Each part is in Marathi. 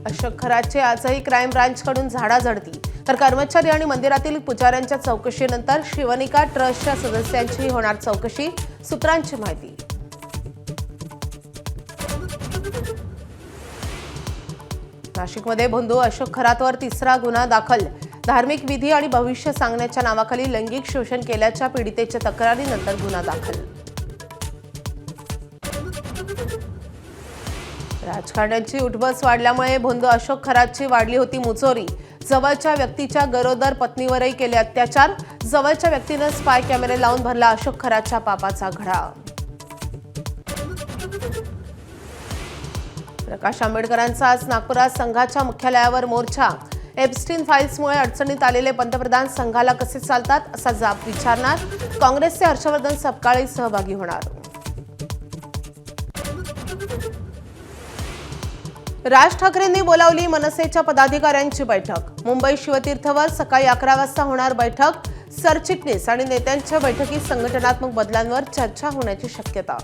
अशोक खराचे आजही क्राईम ब्रांचकडून झाडाझडती, तर कर्मचारी आणि मंदिरातील पुजाऱ्यांच्या चौकशीनंतर शिवनिका ट्रस्टच्या सदस्यांची होणार चौकशी, सूत्रांची माहिती। नाशिकमध्ये भोंदू अशोक खरातवर तिसरा गुन्हा दाखल। धार्मिक विधी आणि भविष्य सांगण्याच्या नावाखाली लैंगिक शोषण केल्याच्या पीडितेच्या तक्रारीनंतर गुन्हा दाखल। राजकारण्यांची उठबस वाढल्यामुळे भोंदू अशोक खरातची वाढली होती मुजोरी। जवळच्या व्यक्तीच्या गरोदर पत्नीवरही केले अत्याचार। जवळच्या व्यक्तीने स्पाय कॅमेरे लावून भरला अशोक खरातच्या पापाचा घडा। प्रकाश आंबेडकरांचा आज नागपुरात संघाच्या मुख्यालयावर मोर्चा। एप्स्टीन फाईल्समुळे अडचणीत आलेले पंतप्रधान संघाला कसे चालतात असा जाब विचारणार। काँग्रेसचे हर्षवर्धन सपकाळही सहभागी होणार। राज ठाकरेंनी बोलावली मनसेच्या पदाधिकाऱ्यांची बैठक। मुंबई शिवतीर्थवर सकाळी 11 वाजता होणार बैठक। सरचिटणीस आणि नेत्यांच्या बैठकीत संघटनात्मक बदलांवर चर्चा होण्याची शक्यता।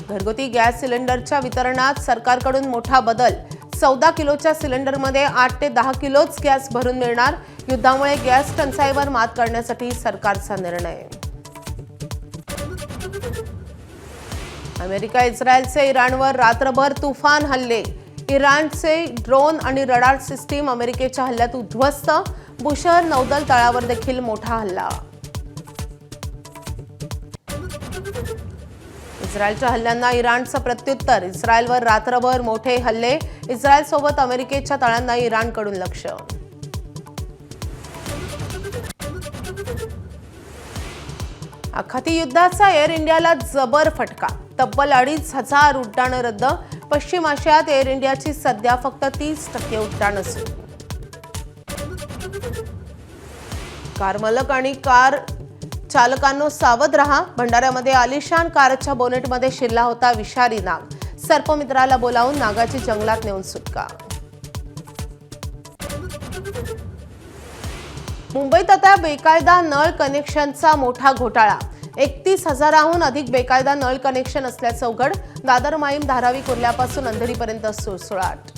घरगुती गॅस सिलेंडरच्या वितरणात सरकारकडून मोठा बदल। 14 किलोच्या सिलेंडरमध्ये 8 ते 10 किलोच गॅस भरून मिळणार। युद्धामुळे गॅस टंचाईवर मात करण्यासाठी सरकारचा निर्णय। अमेरिका इस्रायलचे इराणवर रात्रभर तुफान हल्ले। इराणचे ड्रोन आणि रडार सिस्टीम अमेरिकेच्या हल्ल्यात उद्ध्वस्त। बुशहर नौदल तळावर देखील मोठा हल्ला। इस्रायलच्या हल्ल्यांना इराणचं प्रत्युत्तर। इस्रायलवर रात्रभर मोठे हल्ले। इस्रायलसोबत अमेरिकेच्या तळांना इराणकडून लक्ष। आखाती युद्धाचा एअर इंडियाला जबर फटका। तब्बल 2,500 उड्डाणं रद्द। पश्चिम आशियात एअर इंडियाची सध्या फक्त 30% उड्डाणं सुरू। कार मालक आणि कार चालकांनो सावध रहा। भंडाऱ्यामध्ये आलिशान कारच्या बोनेटमध्ये शिरला होता विषारी नाग। सर्पमित्राला बोलावून नागाची जंगलात नेऊन सुटका। मुंबईत आता बेकायदा नळ कनेक्शनचा मोठा घोटाळा। 31,000हून अधिक बेकायदा नळ कनेक्शन असल्याचं उघड। दादर माहीम धारावी कुर्ल्यापासून अंधेरीपर्यंत सुळसुळाट।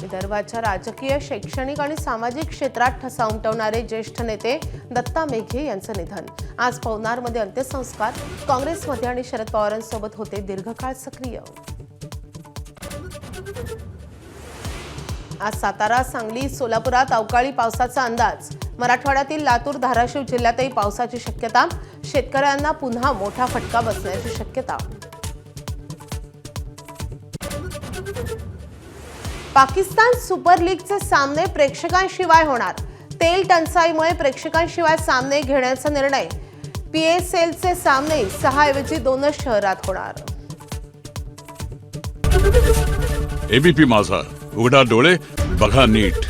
विदर्भाच्या राजकीय, शैक्षणिक आणि सामाजिक क्षेत्रात ठसा उमटवणारे ज्येष्ठ नेते दत्ता मेघे यांचं निधन। आज पवनारमध्ये अंत्यसंस्कार। काँग्रेसमध्ये आणि शरद पवारांसोबत होते दीर्घकाळ सक्रिय। आज सातारा, सांगली, सोलापुरात अवकाळी पावसाचा अंदाज। मराठवाड्यातील लातूर, धाराशिव जिल्ह्यातही पावसाची शक्यता। शेतकऱ्यांना पुन्हा मोठा फटका बसण्याची शक्यता। पाकिस्तान सुपर लीगचे सामने प्रेक्षकांशिवाय होणार। तेल टंचाईमुळे प्रेक्षकांशिवाय सामने घेण्याचा निर्णय। पीएसएलचे सामने 6 ऐवजी 2च शहरात होणार। एबीपी माझा, उघडा डोळे बघा नीट।